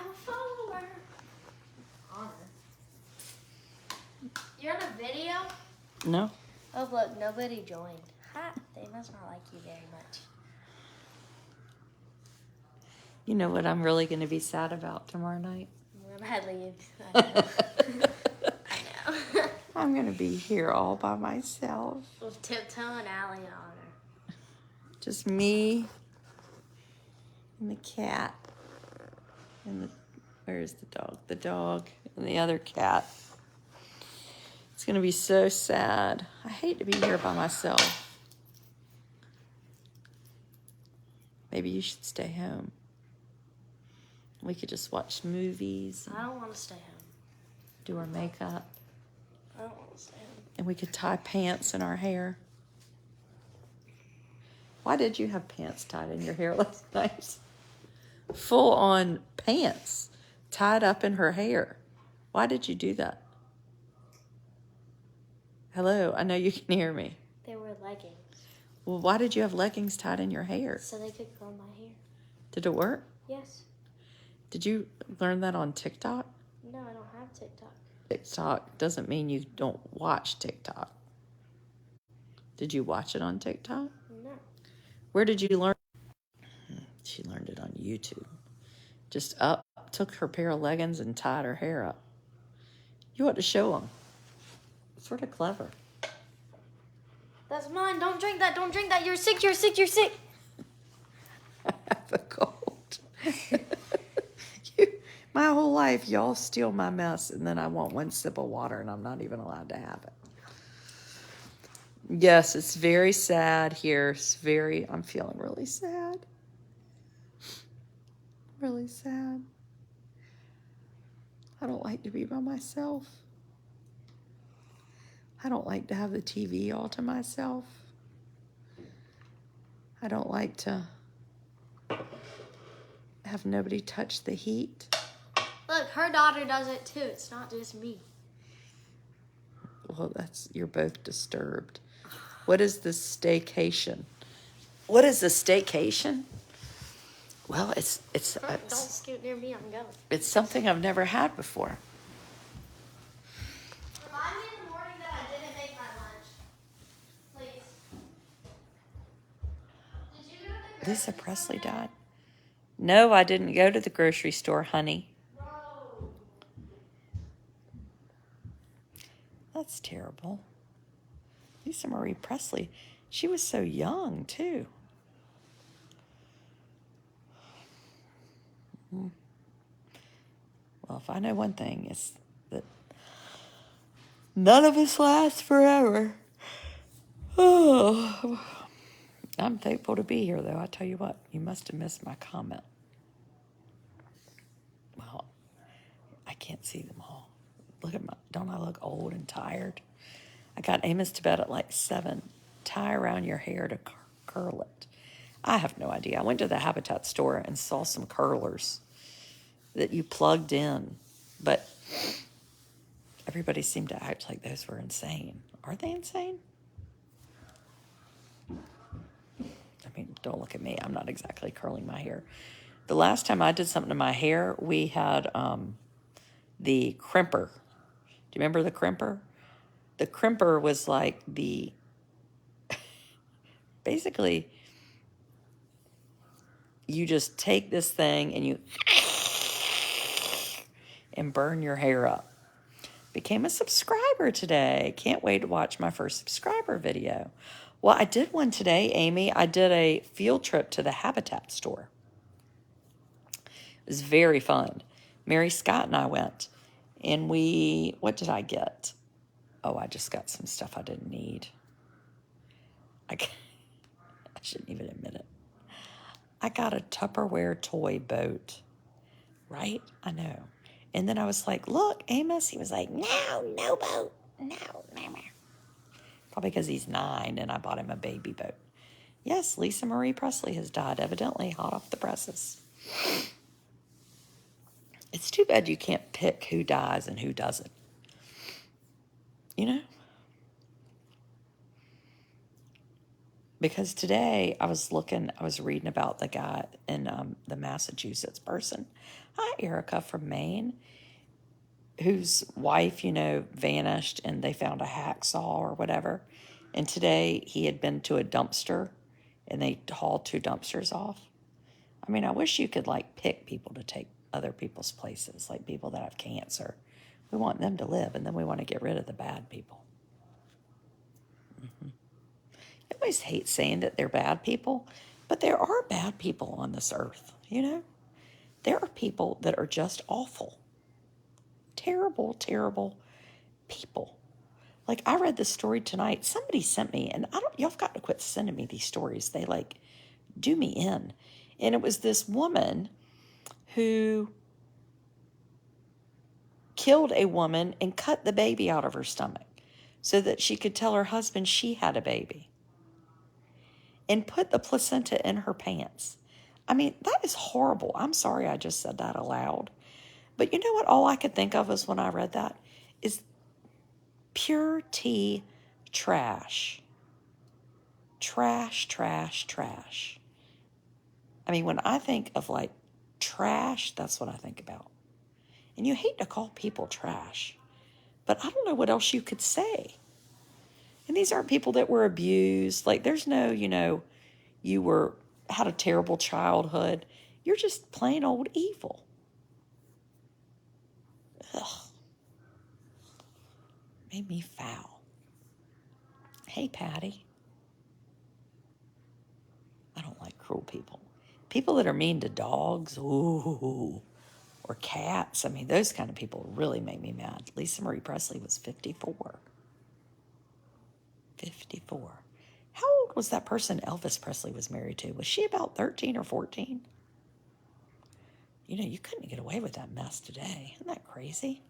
have a follower. Honor. You're in a video? No. Oh, look, nobody joined. Ha, they must not like you very much. You know what I'm really going to be sad about tomorrow night? When I leave. I know. I know. I'm going to be here all by myself. With Tiptoe and Allie and Honor. Just me and the cat. And where's the dog? The dog and the other cat. It's going to be so sad. I hate to be here by myself. Maybe you should stay home. We could just watch movies. I don't want to stay home. Do our makeup. I don't want to stay home. And we could tie pants in our hair. Why did you have pants tied in your hair last night? Full on pants tied up in her hair. Why did you do that? Hello, I know you can hear me. They were leggings. Well, why did you have leggings tied in your hair? So they could curl my hair. Did it work? Yes. Did you learn that on TikTok? No, I don't have TikTok. TikTok doesn't mean you don't watch TikTok. Did you watch it on TikTok? No. Where did you learn? She learned it on YouTube. Just took her pair of leggings and tied her hair up. You ought to show them. Sort of clever. That's mine. Don't drink that. Don't drink that. You're sick. You're sick. You're sick. I have a cold. My whole life, y'all steal my mess, and then I want one sip of water, and I'm not even allowed to have it. Yes, it's very sad here. I'm feeling really sad. Really sad. I don't like to be by myself. I don't like to have the TV all to myself. I don't like to have nobody touch the heat. Look, her daughter does it too. It's not just me. Well, you're both disturbed. What is the staycation? What is the staycation? Well, it's Don't scoot near me. I'm going. It's something I've never had before. Remind me in the morning that I didn't make my lunch. Please. Did you go to the grocery Lisa store Presley today? died. No, I didn't go to the grocery store, honey. No. That's terrible. Lisa Marie Presley, she was so young, too. Well, if I know one thing, it's that none of us last forever. Oh, I'm thankful to be here, though. I tell you what, you must have missed my comment. Well, I can't see them all. Don't I look old and tired? I got Amos to bed at like 7. Tie around your hair to curl it. I have no idea. I went to the Habitat store and saw some curlers that you plugged in, but everybody seemed to act like those were insane. Are they insane? I mean, don't look at me. I'm not exactly curling my hair. The last time I did something to my hair, we had the crimper. Do you remember the crimper? The crimper was like basically, you just take this thing and burn your hair up. Became a subscriber today. Can't wait to watch my first subscriber video. Well, I did one today, Amy. I did a field trip to the Habitat store. It was very fun. Mary Scott and I went. And what did I get? Oh, I just got some stuff I didn't need. I shouldn't even admit it. I got a Tupperware toy boat. Right? I know. And then I was like, look, Amos. He was like, no boat. No. Probably because he's 9 and I bought him a baby boat. Yes, Lisa Marie Presley has died, evidently hot off the presses. It's too bad you can't pick who dies and who doesn't. You know? Because today I was reading about the guy in the Massachusetts person. Hi, Erica from Maine, whose wife, vanished and they found a hacksaw or whatever. And today he had been to a dumpster and they hauled 2 dumpsters off. I mean, I wish you could pick people to take other people's places, like people that have cancer. We want them to live and then we want to get rid of the bad people. I always hate saying that they're bad people, but there are bad people on this earth, There are people that are just awful. Terrible, terrible people. Like, I read this story tonight. Somebody sent me, and y'all have got to quit sending me these stories. They, do me in. And it was this woman who killed a woman and cut the baby out of her stomach so that she could tell her husband she had a baby, and put the placenta in her pants. I mean, that is horrible. I'm sorry I just said that aloud. But you know what all I could think of is when I read that is pure tea trash. Trash, trash, trash. I mean, when I think of trash, that's what I think about. And you hate to call people trash, but I don't know what else you could say. And these aren't people that were abused. There's no, you had a terrible childhood. You're just plain old evil. Ugh. Made me foul. Hey, Patty. I don't like cruel people. People that are mean to dogs, ooh, or cats. I mean, those kind of people really make me mad. Lisa Marie Presley was 54. 54. How old was that person Elvis Presley was married to? Was she about 13 or 14? You couldn't get away with that mess today. Isn't that crazy?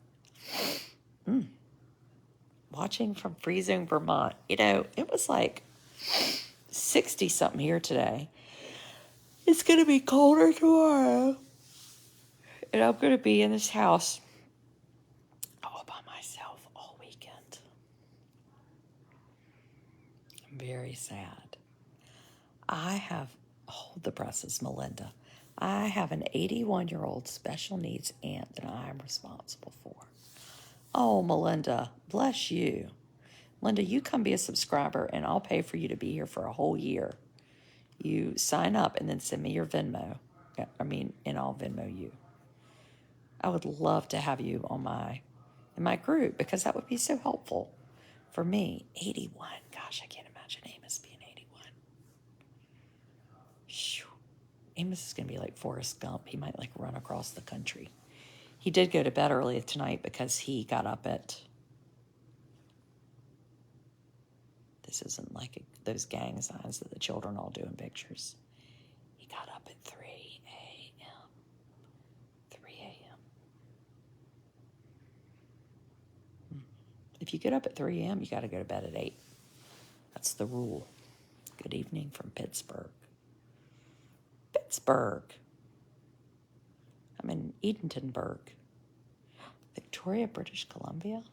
Watching from freezing Vermont. It was 60-something here today. It's going to be colder tomorrow. And I'm going to be in this house all by myself all weekend. I'm very sad. Hold the presses, Melinda. I have an 81-year-old special needs aunt that I'm responsible for. Oh, Melinda, bless you. Linda, you come be a subscriber and I'll pay for you to be here for a whole year. You sign up and then send me your Venmo. And I'll Venmo you. I would love to have you in my group because that would be so helpful for me. 81. Gosh, I can't imagine Amos being 81. Shoo. Amos is going to be like Forrest Gump. He might run across the country. He did go to bed early tonight because he got up at... This isn't those gang signs that the children all do in pictures. He got up at 3 a.m. 3 a.m. If you get up at 3 a.m., you got to go to bed at 8. That's the rule. Good evening from Pittsburgh. Pittsburgh. I'm in Edentonburg. Victoria, British Columbia.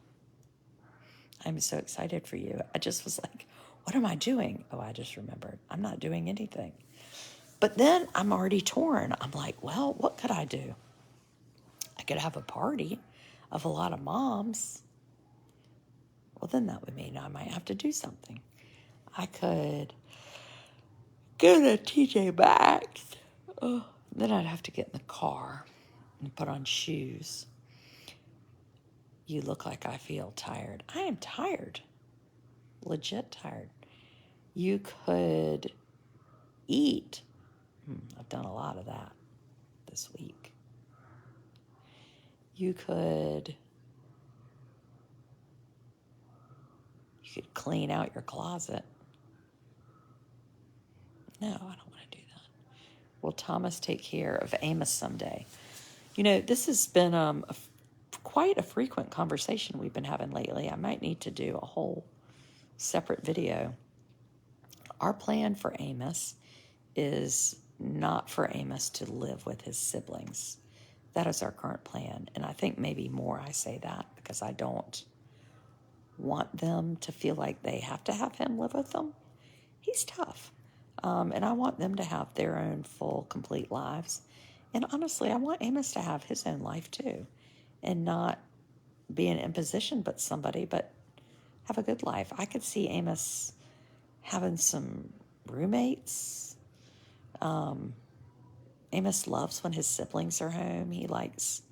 I'm so excited for you. I just was like, what am I doing? Oh, I just remembered. I'm not doing anything. But then I'm already torn. I'm like, well, what could I do? I could have a party of a lot of moms. Well, then that would mean I might have to do something. I could go to TJ Maxx. Oh, then I'd have to get in the car and put on shoes. You look like I feel tired. I am tired. Legit tired. You could eat. I've done a lot of that this week. You could clean out your closet. No, I don't want to do that. Will Thomas take care of Amos someday? This has been quite a frequent conversation we've been having lately. I might need to do a whole separate video. Our plan for Amos is not for Amos to live with his siblings. That is our current plan. And I think maybe more I say that because I don't want them to feel like they have to have him live with them. he's tough. And I want them to have their own full, complete lives. And honestly, I want Amos to have his own life too, and not be an imposition but somebody, but have a good life. I could see Amos having some roommates. Amos loves when his siblings are home. He likes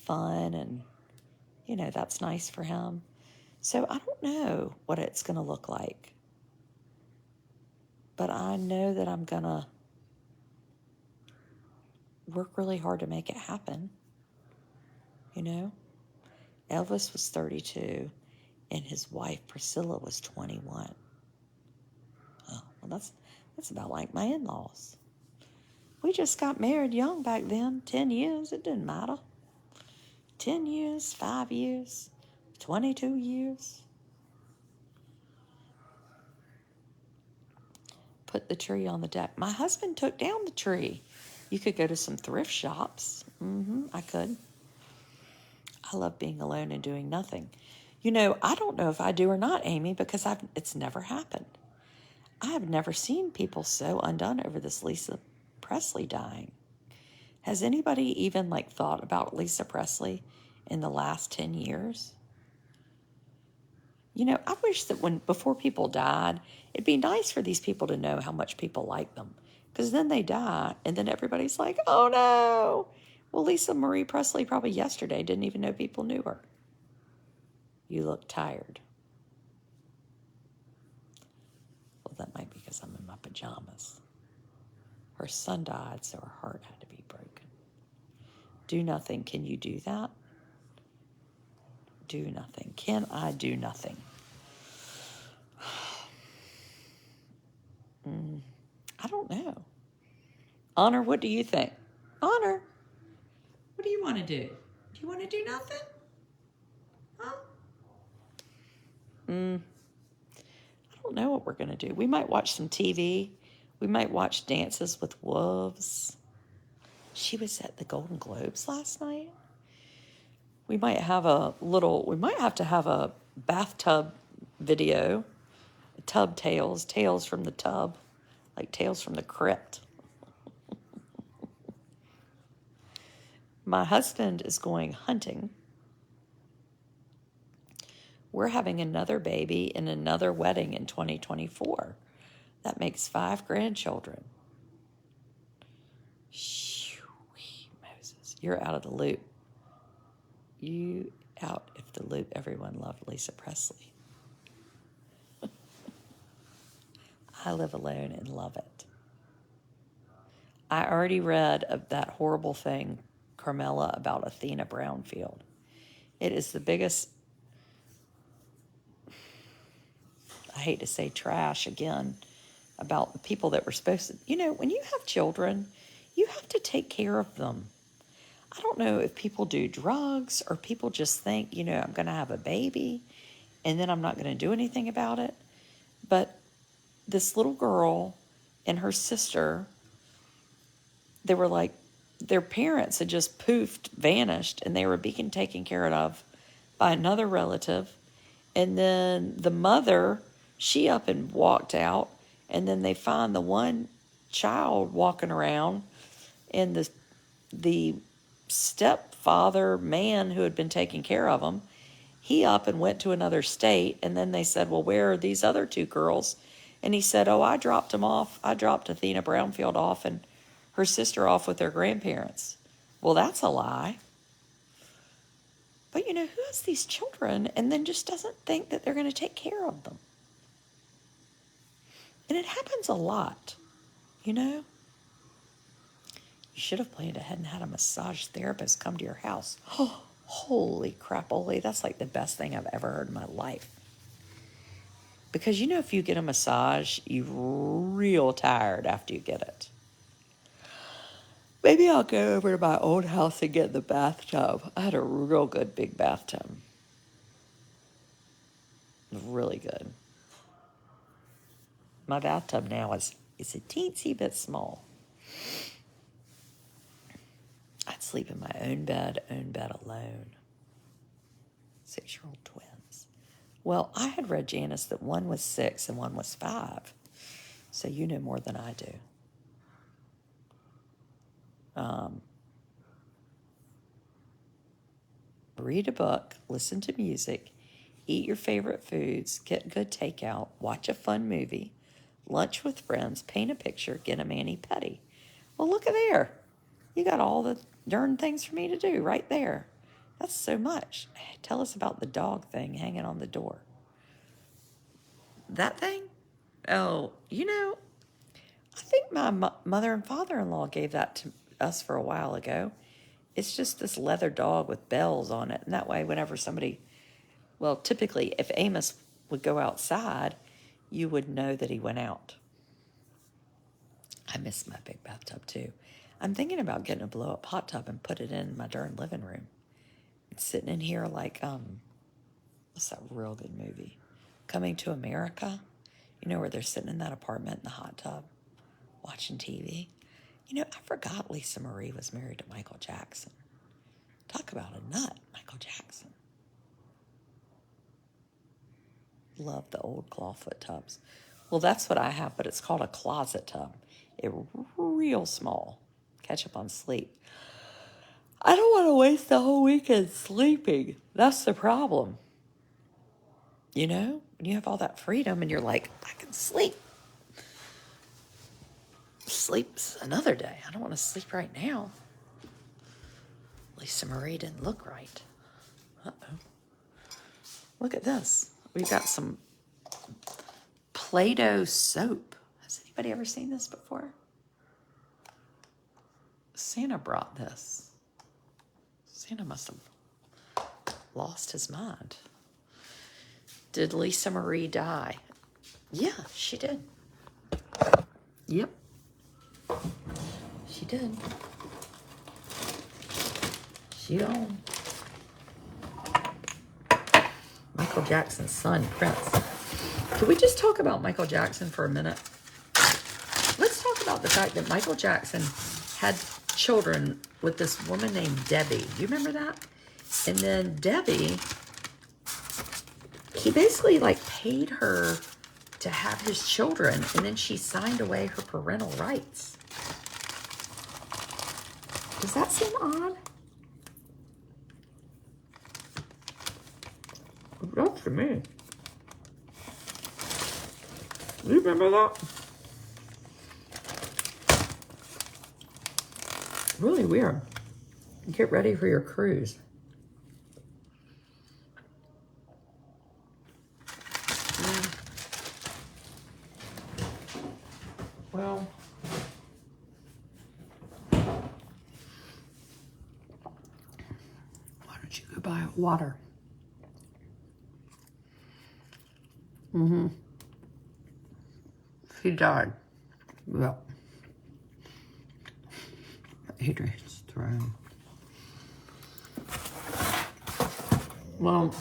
fun, and, that's nice for him. So I don't know what it's going to look like. But I know that I'm going to work really hard to make it happen. Elvis was 32, and his wife, Priscilla, was 21. Oh, well, that's about like my in-laws. We just got married young back then, 10 years, it didn't matter. 10 years, 5 years, 22 years. Put the tree on the deck. My husband took down the tree. You could go to some thrift shops. I could. I love being alone and doing nothing. I don't know if I do or not, Amy, because it's never happened. I have never seen people so undone over this Lisa Presley dying. Has anybody even thought about Lisa Presley in the last 10 years? I wish that before people died, it'd be nice for these people to know how much people like them. Because then they die, and then everybody's like, oh no. Well, Lisa Marie Presley probably yesterday didn't even know people knew her. You look tired. Well, that might be because I'm in my pajamas. Her son died, so her heart had to be broken. Do nothing. Can you do that? Do nothing. Can I do nothing? I don't know. Honor, what do you think? Honor, what do you want to do? Do you want to do nothing? Huh? I don't know what we're going to do. We might watch some TV. We might watch Dances with Wolves. She was at the Golden Globes last night. We might have to have a bathtub video, tub tales from the tub, like Tales from the Crypt. My husband is going hunting. We're having another baby and another wedding in 2024. That makes 5 grandchildren. Shoo-wee, Moses, you're out of the loop. You out of the loop. Everyone loved Lisa Presley. I live alone and love it. I already read of that horrible thing, Carmela, about Athena Brownfield. It is the biggest, I hate to say trash again, about the people that were supposed to, when you have children, you have to take care of them. I don't know if people do drugs or people just think, I'm going to have a baby and then I'm not going to do anything about it. But this little girl and her sister, they were like, their parents had just poofed, vanished, and they were being taken care of by another relative. And then the mother, she up and walked out, and then they find the one child walking around, and the stepfather man who had been taking care of them, he up and went to another state. And then they said, well, where are these other 2 girls? And he said, oh, I dropped them off. I dropped Athena Brownfield off and her sister off with their grandparents. Well, that's a lie. But who has these children and then just doesn't think that they're going to take care of them? And it happens a lot, You should have planned ahead and had a massage therapist come to your house. Oh, holy crap, Oli, that's like the best thing I've ever heard in my life. Because if you get a massage, you're real tired after you get it. Maybe I'll go over to my old house and get in the bathtub. I had a real good big bathtub. Really good. My bathtub now is a teensy bit small. I'd sleep in my own bed alone. 6-year-old twins. Well, I had read, Janice, that one was 6 and one was 5. so you know more than I do. Read a book, listen to music, eat your favorite foods, get good takeout, watch a fun movie, lunch with friends, paint a picture, get a mani-pedi. Well, look at there. You got all the darn things for me to do right there. That's so much. Tell us about the dog thing hanging on the door. That thing? Oh, I think my mother and father-in-law gave that to us for a while ago. It's just this leather dog with bells on it. And that way, whenever typically, if Amos would go outside, you would know that he went out. I miss my big bathtub, too. I'm thinking about getting a blow-up hot tub and put it in my darn living room. It's sitting in here like, what's that real good movie? Coming to America. Where they're sitting in that apartment in the hot tub, watching TV. I forgot Lisa Marie was married to Michael Jackson. Talk about a nut, Michael Jackson. Love the old clawfoot tubs. Well, that's what I have, but it's called a closet tub. It's real small. Catch up on sleep. I don't want to waste the whole weekend sleeping. That's the problem. When you have all that freedom and you're like, I can sleep. Sleep's another day. I don't want to sleep right now. Lisa Marie didn't look right. Uh-oh. Look at this. We've got some Play-Doh soap. Has anybody ever seen this before? Santa brought this. Santa must have lost his mind. Did Lisa Marie die? Yeah, she did. Yep. She did. She gone. Michael Jackson's son, Prince. Can we just talk about Michael Jackson for a minute? Let's talk about the fact that Michael Jackson had children with this woman named Debbie. Do you remember that? And then Debbie, he basically paid her to have his children, and then she signed away her parental rights. Does that seem odd? Not to me. Do you remember that? Really weird. Get ready for your cruise. Well, why don't you go buy water? He died. Well, Adrian's throne. Well,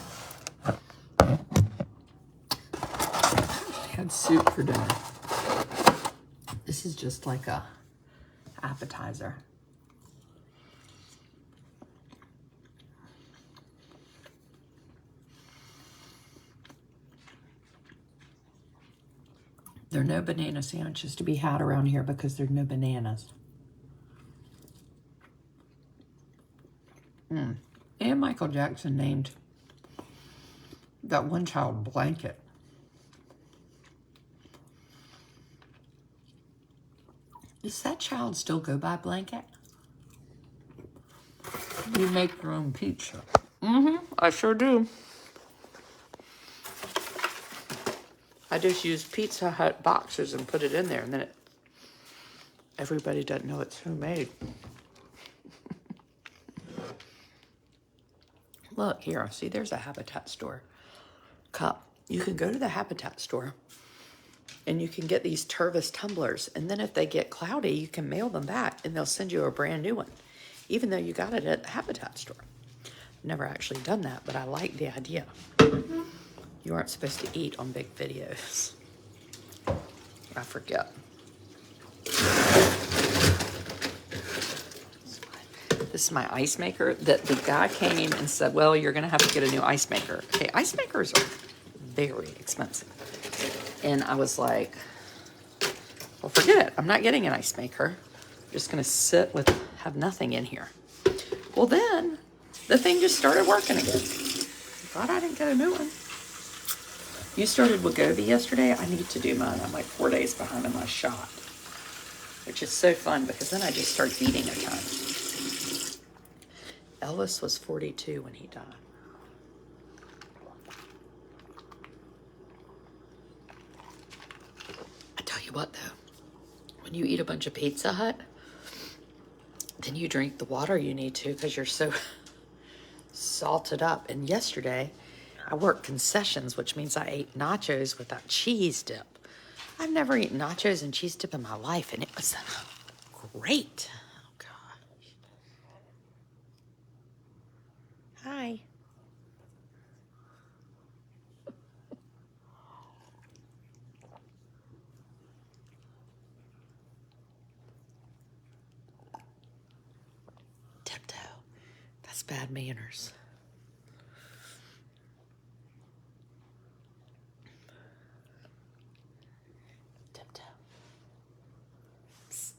had soup for dinner. This is just like a appetizer. There are no banana sandwiches to be had around here because there are no bananas. And Michael Jackson named that one child Blanket. Does that child still go by Blanket? You make your own pizza. I sure do. I just use Pizza Hut boxes and put it in there, and then everybody doesn't know it's homemade. Look, here, see, there's a Habitat store cup. You can go to the Habitat store, and you can get these Tervis tumblers, and then if they get cloudy, you can mail them back, and they'll send you a brand new one, even though you got it at the Habitat store. I've never actually done that, but I like the idea. You aren't supposed to eat on big videos. I forget. This is my ice maker. The guy came and said, well, you're going to have to get a new ice maker. Okay, ice makers are very expensive. And I was like, Well, forget it. I'm not getting an ice maker. I'm just going to have nothing in here. Well, then the thing just started working again. Glad I didn't get a new one. You started Wegovy yesterday. I need to do mine. I'm like 4 days behind on my shot, which is so fun because then I just start eating a ton. Elvis was 42 when he died. I tell you what, though, when you eat a bunch of Pizza Hut, then you drink the water you need to because you're so salted up. And yesterday, I worked concessions, which means I ate nachos with that cheese dip. I've never eaten nachos and cheese dip in my life, and it was great. Oh, God. Hi. Tiptoe. That's bad manners. Tiptoe. Psst.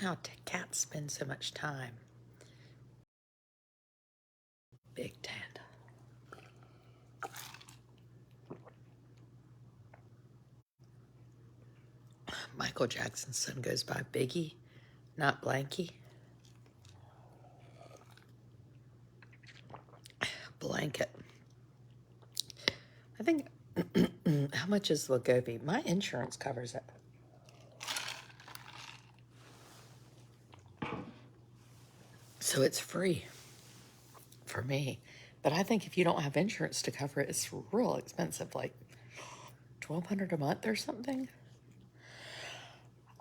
How cats spend so much time. Big Tanda. Michael Jackson's son goes by Biggie, not Blanky. Blanket. I think, how much is Wegovy? My insurance covers it. So it's free for me. But I think if you don't have insurance to cover it, it's real expensive, like $1,200 a month or something.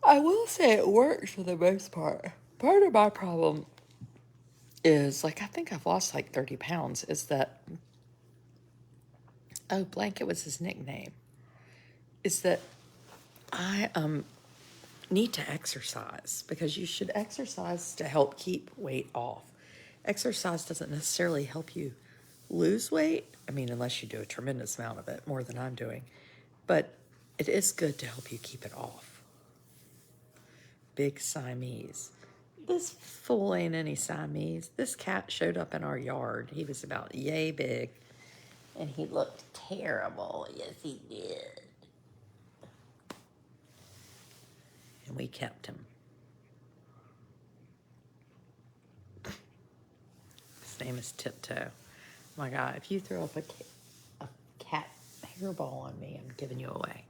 I will say it works for the most part. Part of my problem is, like, I think I've lost like 30 pounds, is that, oh, Blanket was his nickname, is that I need to exercise, because you should exercise to help keep weight off. Exercise doesn't necessarily help you lose weight. I mean, unless you do a tremendous amount of it, more than I'm doing. But it is good to help you keep it off. Big Siamese. This fool ain't any Siamese. This cat showed up in our yard. He was about yay big, and he looked terrible. Yes, he did. And we kept him. His name is Tiptoe. My God, if you throw up a cat hairball on me, I'm giving you away.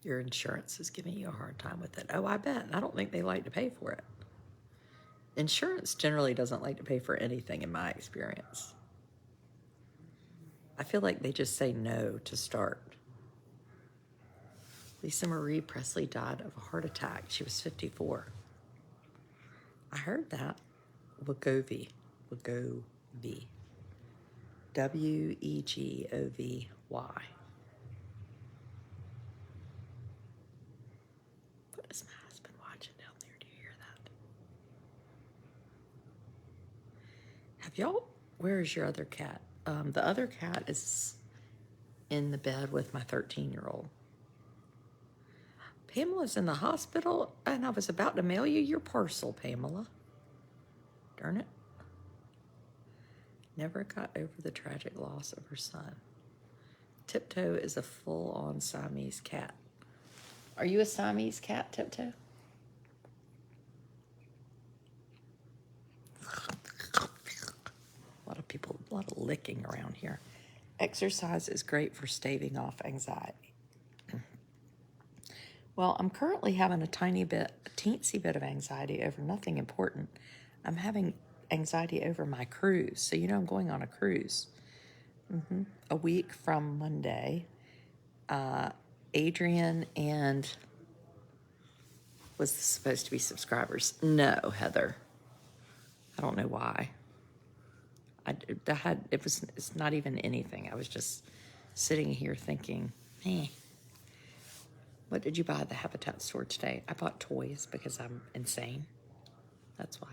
Your insurance is giving you a hard time with it. Oh, I bet. I don't think they like to pay for it. Insurance generally doesn't like to pay for anything in my experience. I feel like they just say no to start. Lisa Marie Presley died of a heart attack. She was 54. I heard that. Wegovy. Wegovy. Wegovy. What is my husband watching down there? Do you hear that? Have y'all, where's your other cat? The other cat is in the bed with my 13-year-old. Pamela's in the hospital, and I was about to mail you your parcel, Pamela. Darn it. Never got over the tragic loss of her son. Tiptoe is a full-on Siamese cat. Are you a Siamese cat, Tiptoe? A lot of licking around here. Exercise is great for staving off anxiety. Well, I'm currently having a teensy bit of anxiety over nothing important. I'm having anxiety over my cruise. So, I'm going on a cruise. A week from Monday. Adrian and... was this supposed to be subscribers? No, Heather. I don't know why. It's not even anything. I was just sitting here thinking, what did you buy at the Habitat store today? I bought toys because I'm insane. That's why.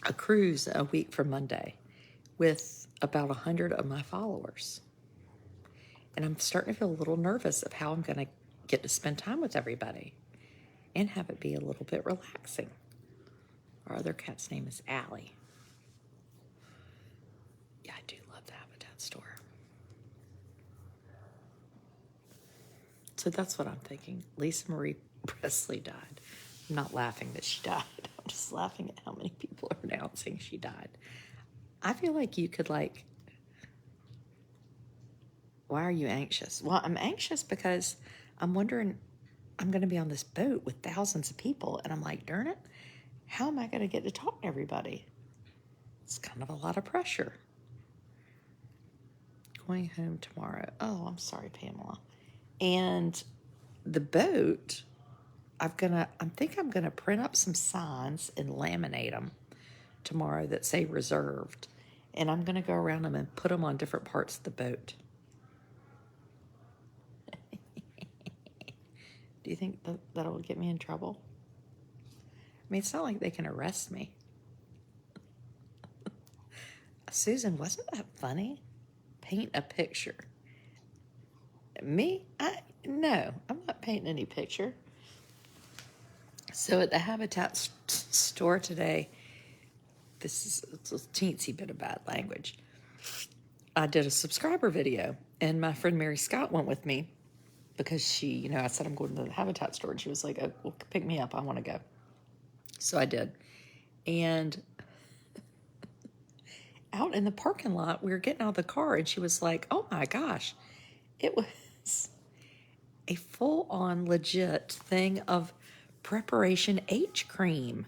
A cruise a week from Monday. with about 100 of my followers. And I'm starting to feel a little nervous of how I'm going to get to spend time with everybody and have it be a little bit relaxing. Our other cat's name is Allie. Yeah, I do love the Habitat store. So that's what I'm thinking. Lisa Marie Presley died. I'm not laughing that she died. I'm just laughing at how many people are announcing she died. I feel like you could like, why are you anxious? Well, I'm anxious because I'm wondering, I'm going to be on this boat with thousands of people. And I'm like, darn it, how am I going to get to talk to everybody? It's kind of a lot of pressure. Going home tomorrow. Oh, I'm sorry, Pamela. And the boat, I think I'm gonna print up some signs and laminate them tomorrow that say reserved. And I'm gonna go around them and put them on different parts of the boat. Do you think that'll get me in trouble? I mean, it's not like they can arrest me. Susan, wasn't that funny? Paint a picture. Me? No, I'm not painting any picture. So at the Habitat store today, this is a teensy bit of bad language. I did a subscriber video, and my friend Mary Scott went with me because she, I said I'm going to the Habitat store, and she was like, oh, well, pick me up. I want to go. So I did. And out in the parking lot, we were getting out of the car, and she was like, oh my gosh, it was a full-on legit thing of Preparation H cream.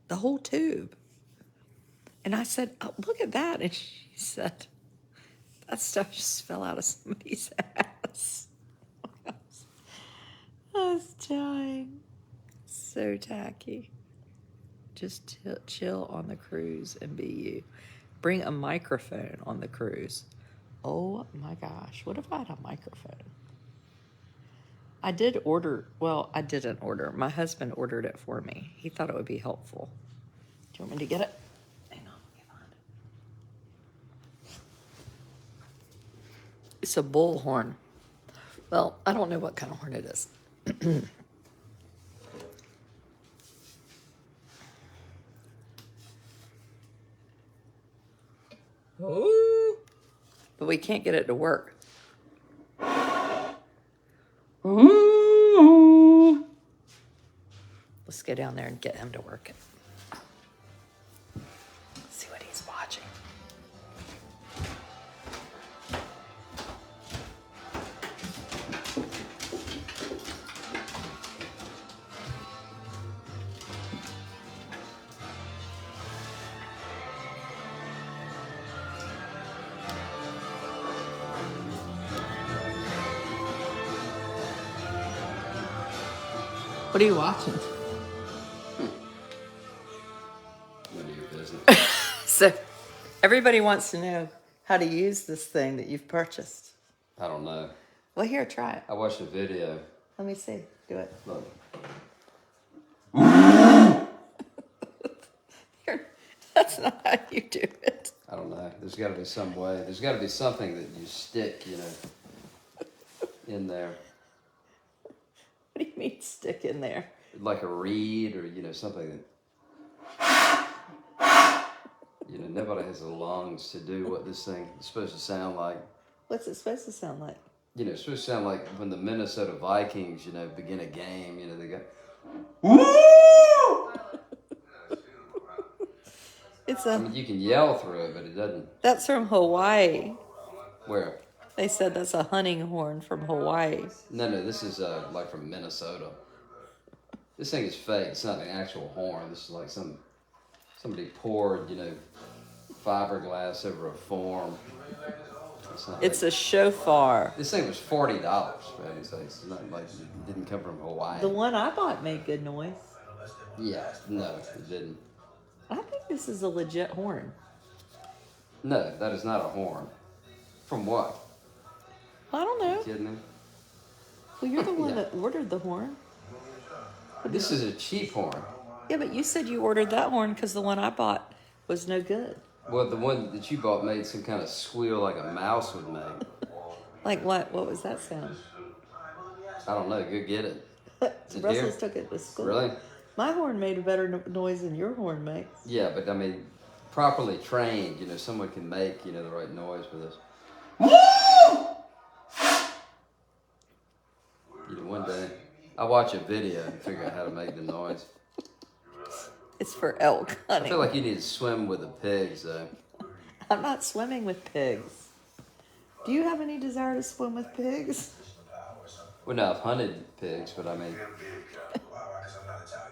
The whole tube. And I said, oh, look at that. And she said, that stuff just fell out of somebody's ass. I was dying. So tacky. Just chill on the cruise and be you. Bring a microphone on the cruise. Oh my gosh. What if I had a microphone? I didn't order. My husband ordered it for me. He thought it would be helpful. Do you want me to get it? Hang on, let me find it. It's a bullhorn. Well, I don't know what kind of horn it is. Oh, but we can't get it to work. Ooh. Let's go down there and get him to work it. Let's see what he's watching. What are you watching? None of your business. So, everybody wants to know how to use this thing that you've purchased. I don't know. Well, here, try it. I watched a video. Let me see. Do it. Look. That's not how you do it. I don't know. There's got to be some way. There's got to be something that you stick, in there. What do you mean stick in there? Like a reed or, something that, nobody has the lungs to do what this thing is supposed to sound like. What's it supposed to sound like? It's supposed to sound like when the Minnesota Vikings, begin a game, they go, I mean, you can yell through it, but it doesn't. That's from Hawaii. Where? They said that's a hunting horn from Hawaii. No, this is like from Minnesota. This thing is fake. It's not an actual horn. This is like somebody poured, fiberglass over a form. It's a shofar. This thing was $40, for heaven's sakes. It's not like it didn't come from Hawaii. The one I bought made good noise. Yeah, no, it didn't. I think this is a legit horn. No, that is not a horn. From what? I don't Are know. you kidding me? Well, you're the one Yeah. that ordered the horn. This is a cheap horn. Yeah, but you said you ordered that horn because the one I bought was no good. Well, the one that you bought made some kind of squeal like a mouse would make. Like what? What was that sound? I don't know. Go get it. Is it Russell's deer? took it to school. Really? My horn made a better noise than your horn makes. Yeah, but I mean, properly trained, someone can make, the right noise for this. One day, I'll watch a video and figure out how to make the noise. It's for elk I hunting. feel like you need to swim with the pigs, though. I'm not swimming with pigs. Do you have any desire to swim with pigs? Well, no, I've hunted pigs, but I mean,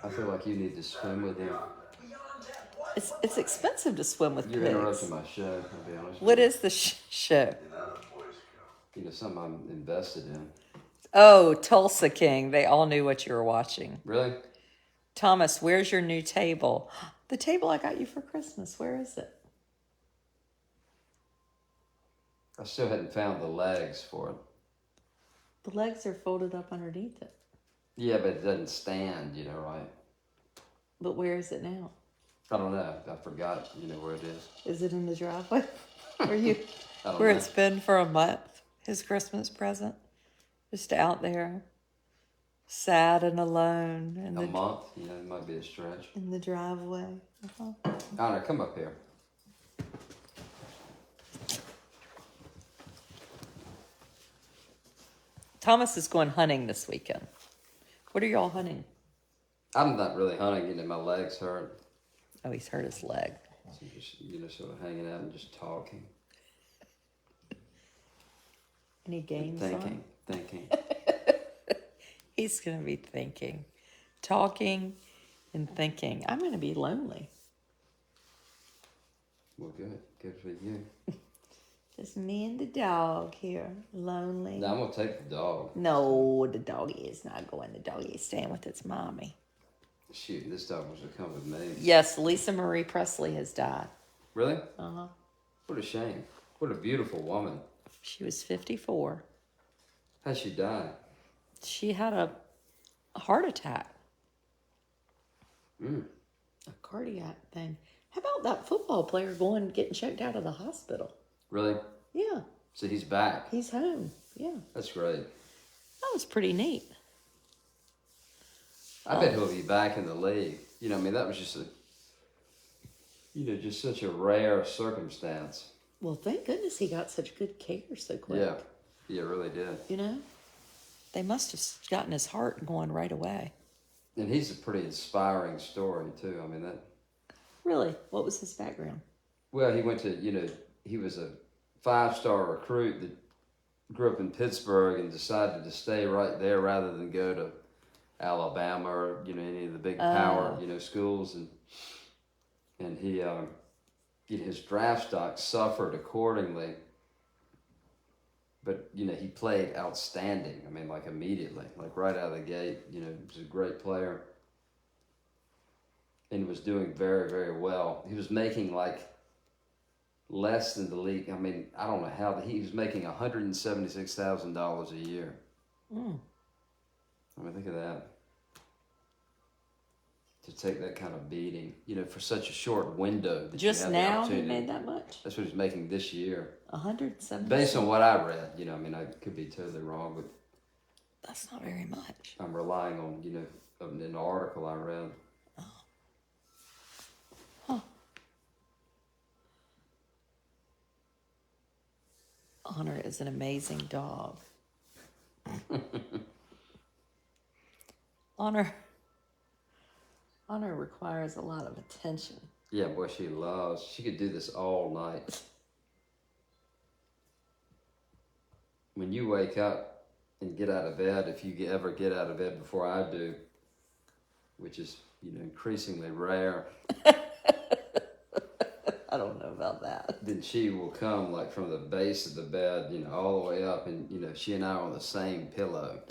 I feel like you need to swim with them. It's expensive to swim with You're pigs. interrupting my show, I'll be honest What with is the show? you. Something I'm invested in. Oh, Tulsa King. They all knew what you were watching. Really? Thomas, where's your new table? The table I got you for Christmas. Where is it? I still hadn't found the legs for it. The legs are folded up underneath it. Yeah, but it doesn't stand, right? But where is it now? I don't know. I forgot, where it is. Is it in the driveway? Where you? I don't Where know. it's been for a month? His Christmas present, just out there, sad and alone in A the month, it might be a stretch. in the driveway. Honor, come up here. Thomas is going hunting this weekend. What are y'all hunting? I'm not really hunting, my legs hurt. Oh, he's hurt his leg. So just, sort of hanging out and just talking. Any games on? Thinking. He's going to be thinking, talking, and thinking. I'm going to be lonely. Well, good for you. Just me and the dog here, lonely. Now I'm gonna take the dog. No, the doggy is not going. The doggy is staying with its mommy. Shoot, this dog was to come with me. Yes, Lisa Marie Presley has died. Really? Uh-huh. What a shame. What a beautiful woman. She was 54. How'd she die? She had a heart attack. Mm. A cardiac thing. How about that football player getting checked out of the hospital? Really? Yeah. So he's back. He's home. Yeah. That's great. That was pretty neat. I bet he'll be back in the league. That was just just such a rare circumstance. Well, thank goodness he got such good care so quick. Yeah, it really did. They must have gotten his heart going right away. And he's a pretty inspiring story too. That. Really? What was his background? Well, he went to he was a 5-star recruit that grew up in Pittsburgh and decided to stay right there rather than go to Alabama or any of the big power schools, and he his draft stock suffered accordingly. But he played outstanding. Like immediately, like right out of the gate. He was a great player, and he was doing very, very well. He was making like less than the league. I don't know how he was making $176,000 a year. Mm. Think of that. To take that kind of beating, for such a short window. That Just you have the now he opportunity. made that much? That's what he's making this year. 170. Based on what I read, I could be totally wrong, but That's not very much. I'm relying on, an article I read. Huh. Honor is an amazing dog. Honor requires a lot of attention. Yeah, boy, she could do this all night. When you wake up and get out of bed, if you ever get out of bed before I do, which is, increasingly rare. I don't know about that. Then she will come like from the base of the bed, all the way up, and she and I are on the same pillow.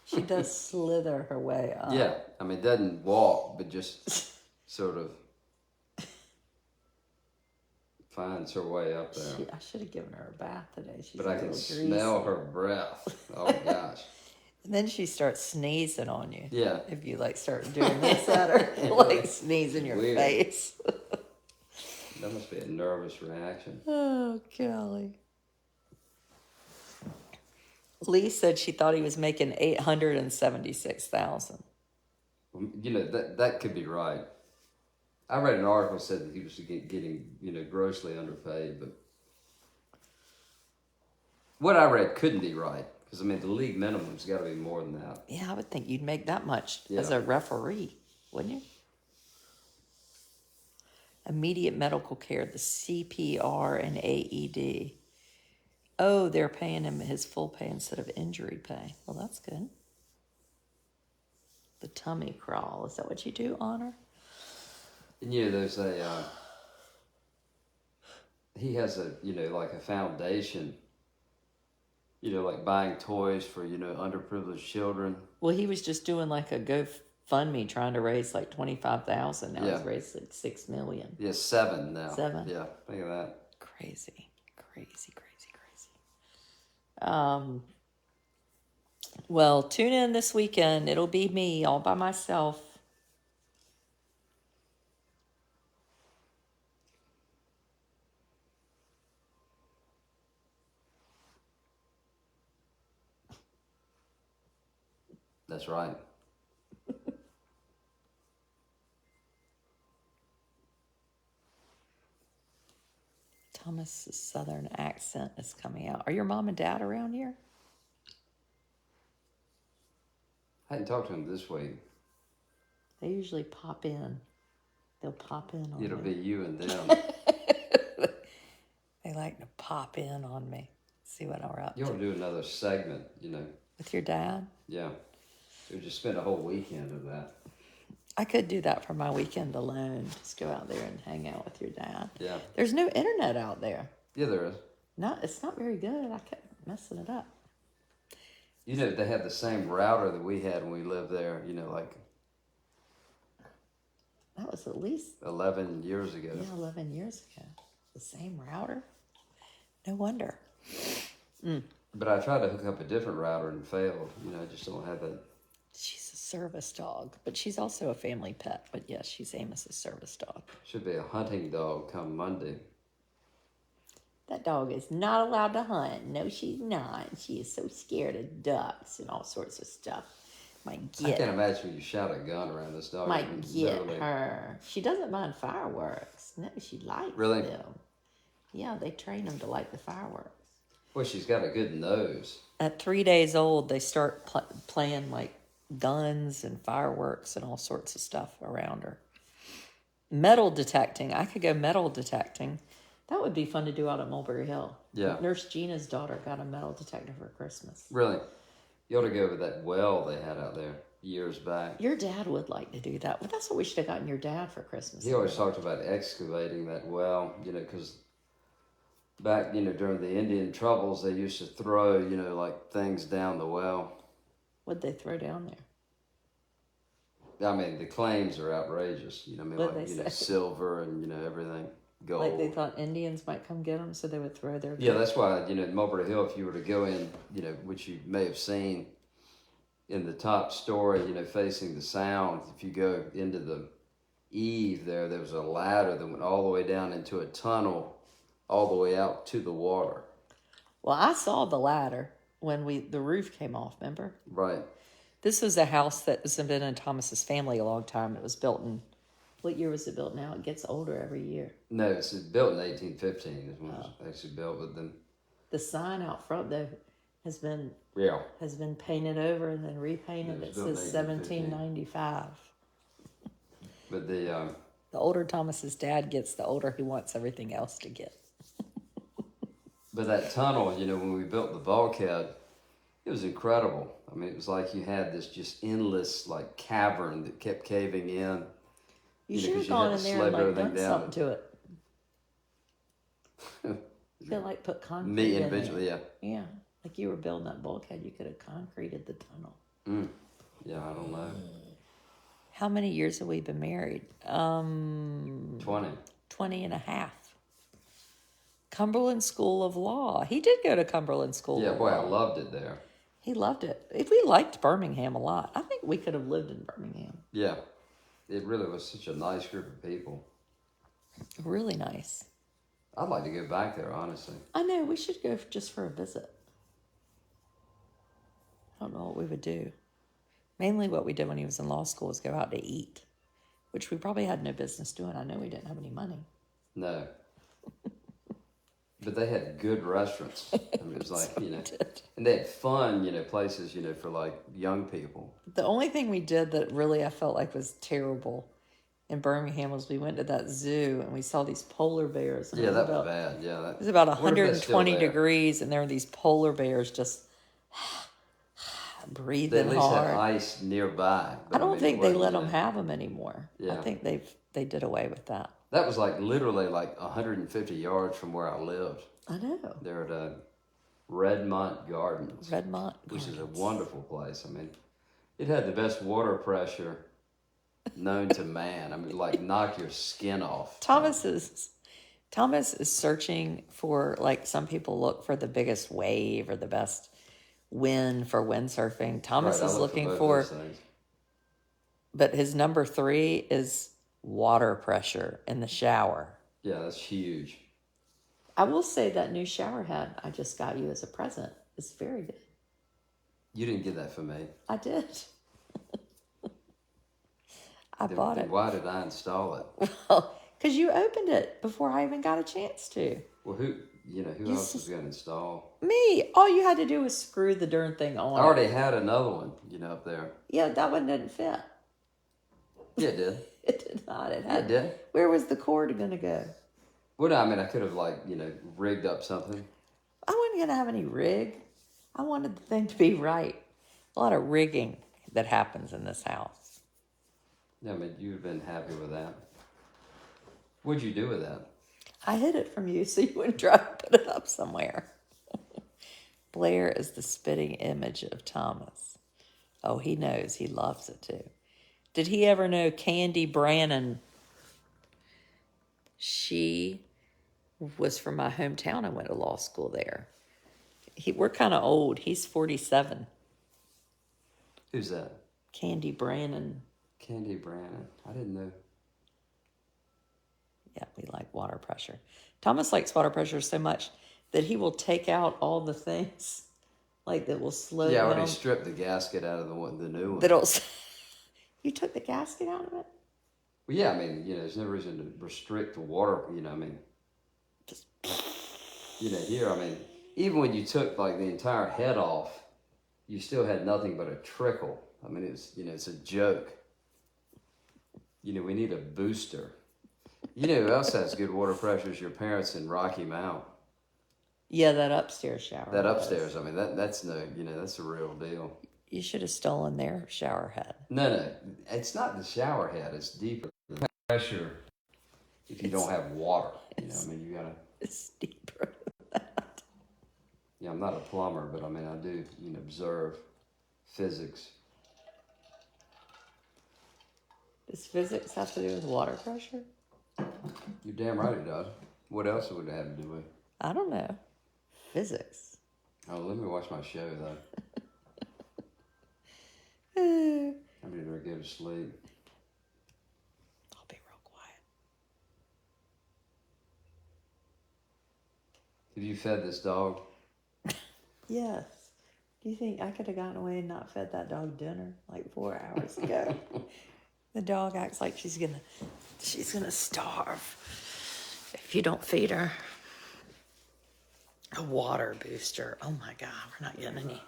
She does slither her way up. Yeah, doesn't walk, but just sort of finds her way up there. I should have given her a bath today. She's But a I can little greasy. smell her breath. Oh gosh. And then she starts sneezing on you. Yeah. If you like start doing this at her, like sneeze in your Weird. face. That must be a nervous reaction. Oh, golly. Lee said she thought he was making $876,000. You know, that could be right. I read an article that said that he was getting, you know, grossly underpaid, but what I read couldn't be right. Because, I mean, the league minimum's got to be more than that. Yeah, I would think you'd make that much as Yeah. a referee, wouldn't you? Immediate medical care, the CPR and AED. Oh, they're paying him his full pay instead of injury pay. Well, that's good. The tummy crawl, is that what you do, Honor? And, you know, there's he has a, you know, like a foundation, you know, like buying toys for, you know, underprivileged children. Well, he was just doing like a GoFundMe trying to raise like 25,000. Now Yeah. he's raised like 6 million. Yeah, 7 now. 7? Yeah, think of that. Crazy. Well, tune in this weekend. It'll be me all by myself. That's right. Thomas's southern accent is coming out. Are your mom and dad around here? I hadn't talked to him this week. They usually pop in. They'll pop in on It'll me. be you and them. They like to pop in on me. See what I'm up You to. ought to do another segment, you know. With your dad? Yeah. We'll just spend a whole weekend of that. I could do that for my weekend alone. Just go out there and hang out with your dad. Yeah. There's no internet out there. Yeah, there is. No, it's not very good. I kept messing it up. You know, they had the same router that we had when we lived there, you know, like That was at least 11 years ago. 11 years ago. The same router? No wonder. But I tried to hook up a different router and failed. You know, I just don't have that. She's a service dog, but she's also a family pet. But yes, she's Amos's service dog. Should be a hunting dog come Monday. That dog is not allowed to hunt. No, she's not. She is so scared of ducks and all sorts of stuff. Might I get can't imagine when you shout a gun around this dog. might It's get literally- her. She doesn't mind fireworks. No, she likes Really? them. Yeah, they train them to like the fireworks. Well, she's got a good nose. At 3 days old, they start playing like guns and fireworks and all sorts of stuff around her. Metal detecting. I could go metal detecting. That would be fun to do out at Mulberry Hill. Yeah. Nurse Gina's daughter got a metal detector for Christmas. Really. You ought to go over that well they had out there years back. Your dad would like to do that. Well, that's what we should have gotten your dad for Christmas. He always talked about excavating that well, you know, because back, you know, during the Indian troubles, they used to throw, you know, like things down the well. What'd they throw down there? I mean, the claims are outrageous. You know, I mean, What'd like, they you know, say? silver and, you know, everything, gold. Like they thought Indians might come get them, so they would throw their... Yeah, that's why, you know, Mulberry Hill, if you were to go in, you know, which you may have seen in the top story, you know, facing the sound, if you go into the Eve there was a ladder that went all the way down into a tunnel, all the way out to the water. Well, I saw the ladder when the roof came off, remember? Right. This was a house that has been in Thomas's family a long time. It was built in... What year was it built now? It gets older every year. No, it's built in 1815 is when it was actually built, but then... The sign out front, though, has been Yeah. painted over and then repainted. Yeah, It it's built in says 1815. 1795. But the... The older Thomas's dad gets, the older he wants everything else to get. But that tunnel, you know, when we built the bulkhead, it was incredible. I mean, it was like you had this just endless, like, cavern that kept caving in. You know, should 'cause have you gone had in to there and slab like everything done down something to it. You could like put concrete Me in individually, there. yeah. Yeah, like you were building that bulkhead, you could have concreted the tunnel. Yeah, I don't know. How many years have we been married? 20. 20 and a half. Cumberland School of Law. He did go to Cumberland School Yeah, of boy, Law. I loved it there. He loved it. We liked Birmingham a lot. I think we could have lived in Birmingham. Yeah. It really was such a nice group of people. Really nice. I'd like to go back there, honestly. I know, we should go just for a visit. I don't know what we would do. Mainly what we did when he was in law school was go out to eat, which we probably had no business doing. I know we didn't have any money. No. But they had good restaurants. I mean, it was like, and they had fun, places, for like young people. The only thing we did that really I felt like was terrible in Birmingham was we went to that zoo and we saw these polar bears. And Yeah, that was bad. Yeah, it was about what if that's still 120 there? degrees, and there were these polar bears just They breathing at least hard. had ice nearby. But I don't mean, think it they wasn't, let them have them anymore. I Yeah. think they did away with that. That was like literally like 150 yards from where I lived. I know. They're at Redmont Gardens, Redmont which is a Gardens. wonderful place. I mean, it had the best water pressure known to man. I mean, like knock your skin off. Thomas is searching for, like, some people look for the biggest wave or the best wind for windsurfing. Thomas Right, I is look looking both for, those things. but his number 3 is water pressure in the shower. Yeah, that's huge. I will say that new shower head I just got you as a present is very good. You didn't get that for me. I did. I bought Then it. why did I install it? Well, because you opened it before I even got a chance to. Well, who else was going to install? Me. All you had to do was screw the darn thing on. I already had another one, up there. Yeah, that one didn't fit. Yeah, it did. It did not. It Yeah, had. it did. Where was the cord going to go? Well, no, I mean, I could have, rigged up something. I wasn't going to have any rig. I wanted the thing to be right. A lot of rigging that happens in this house. Yeah, I mean, you've been happy with that. What'd you do with that? I hid it from you so you wouldn't try to put it up somewhere. Blair is the spitting image of Thomas. Oh, he knows. He loves it too. Did he ever know Candy Brannon? She was from my hometown. I went to law school there. We're kind of old. He's 47. Who's that? Candy Brannon. Candy Brannon. I didn't know. Yeah, we like water pressure. Thomas likes water pressure so much that he will take out all the things, like that will slow Yeah, I down. already stripped the gasket out of the new one. That'll. You took the gasket out of it? Well, yeah, I mean, there's no reason to restrict the water, I mean. Just. Here, I mean, even when you took, like, the entire head off, you still had nothing but a trickle. I mean, it's a joke. We need a booster. You know who else has good water pressure is your parents in Rocky Mount. Yeah, that upstairs shower. That upstairs, I mean, that's that's the real deal. You should have stolen their shower head. No, it's not the shower head. It's deeper. The pressure if you don't have water. I mean, you gotta. It's deeper. Yeah, I'm not a plumber, but I mean, I do, observe physics. Does physics have to do with water pressure? You're damn right it does. What else would it have to do with? I don't know. Physics. Oh, let me watch my show, though. I'll I better go to sleep. be real quiet. Have you fed this dog? Yes. Do you think I could have gotten away and not fed that dog dinner like 4 hours ago? The dog acts like she's gonna starve if you don't feed her. A water booster. Oh my God, we're not getting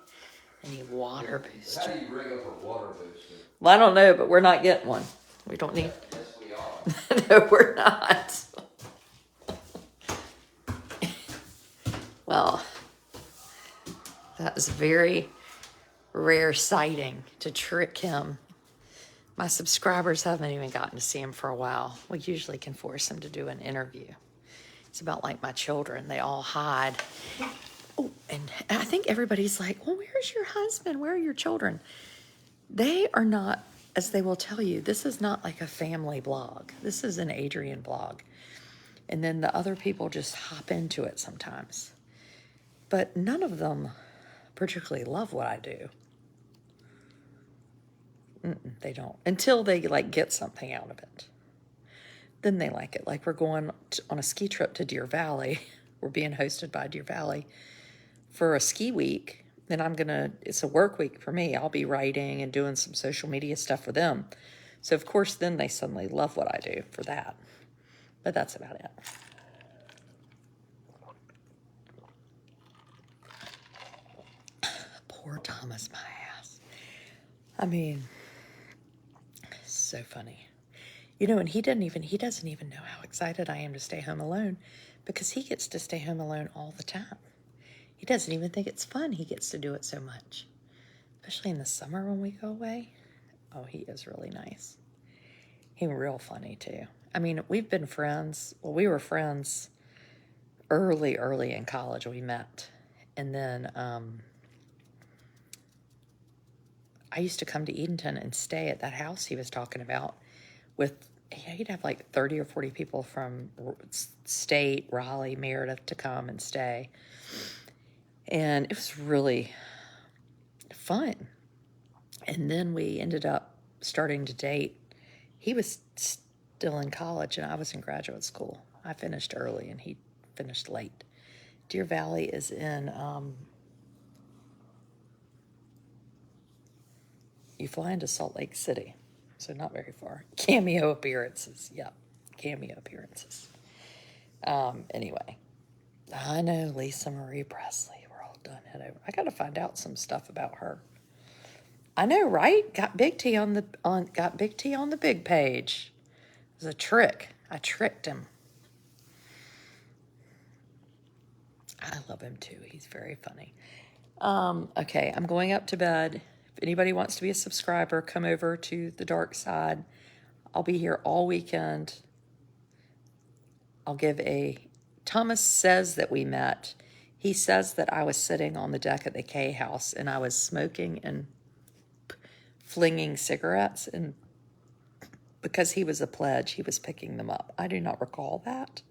any water booster. How do you rig up a water booster? Well, I don't know, but we're not getting one. We don't need. Yes, we are. No, we're not. Well, that was a very rare sighting to trick him. My subscribers haven't even gotten to see him for a while. We usually can force him to do an interview. It's about like my children. They all hide. Oh, and I think everybody's like, well, where's your husband? Where are your children? They are not, as they will tell you, this is not like a family blog. This is an Adrian blog. And then the other people just hop into it sometimes. But none of them particularly love what I do. They don't. Until they, like, get something out of it. Then they like it. Like, we're going on a ski trip to Deer Valley. We're being hosted by Deer Valley for a ski week. Then it's a work week for me. I'll be writing and doing some social media stuff for them. So, of course, then they suddenly love what I do for that. But that's about it. Poor Thomas, my ass. I mean, so funny. You know, and he doesn't even know how excited I am to stay home alone, because he gets to stay home alone all the time. He doesn't even think it's fun. He gets to do it so much, especially in the summer when we go away. Oh, he is really nice. He's real funny too. I mean, we've been friends. Well, we were friends early in college. We met, and then I used to come to Edenton and stay at that house he was talking about with, he'd have like 30 or 40 people from state, Raleigh, Meredith to come and stay. And it was really fun. And then we ended up starting to date. He was still in college and I was in graduate school. I finished early and he finished late. Deer Valley is in, you fly into Salt Lake City, so not very far. Cameo appearances, yeah, cameo appearances. Anyway, I know Lisa Marie Presley. We're all done head over. I got to find out some stuff about her. I know, right? Got Big T on the big page. It was a trick. I tricked him. I love him too. He's very funny. Okay, I'm going up to bed. If anybody wants to be a subscriber, come over to the dark side. I'll be here all weekend. Thomas says that we met. He says that I was sitting on the deck at the K house and I was smoking and flinging cigarettes, and because he was a pledge, he was picking them up. I do not recall that.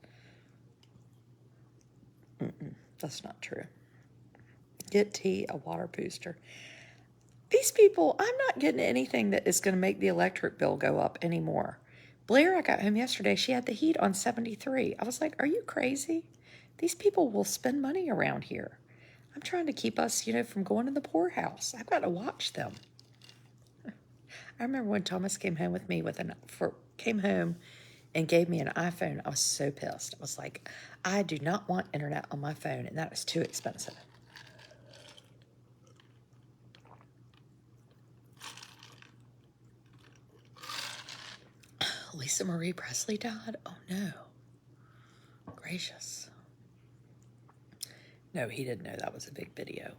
That's not true. Get tea, a water booster. These people, I'm not getting anything that is going to make the electric bill go up anymore. Blair, I got home yesterday. She had the heat on 73. I was like, are you crazy? These people will spend money around here. I'm trying to keep us, from going to the poorhouse. I've got to watch them. I remember when Thomas came home with me came home and gave me an iPhone. I was so pissed. I was like, I do not want internet on my phone, and that is too expensive. Lisa Marie Presley died? Oh, no. Gracious. No, he didn't know that was a big video.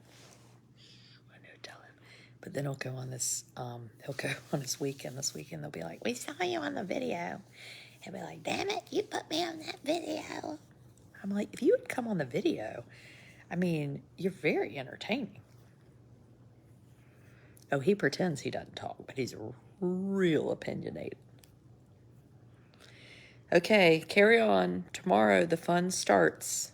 I know, tell him. But then he'll go on this weekend. This weekend they'll be like, we saw you on the video. He'll be like, damn it, you put me on that video. I'm like, if you would come on the video, I mean, you're very entertaining. Oh, he pretends he doesn't talk, but he's real opinionated. Okay, carry on. Tomorrow the fun starts.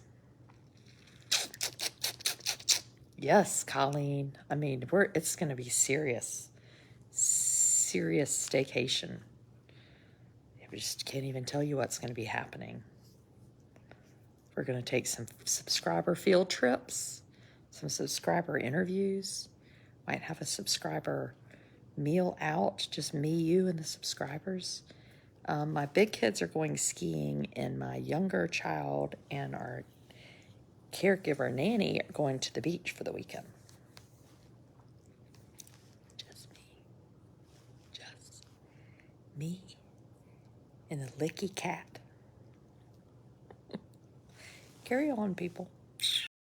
Yes, Colleen. I mean, it's going to be serious staycation. I just can't even tell you what's going to be happening. We're going to take some subscriber field trips, some subscriber interviews, might have a subscriber meal out, just me, you, and the subscribers. My big kids are going skiing, and my younger child and our caregiver nanny are going to the beach for the weekend. Just me and the licky cat. Carry on, people.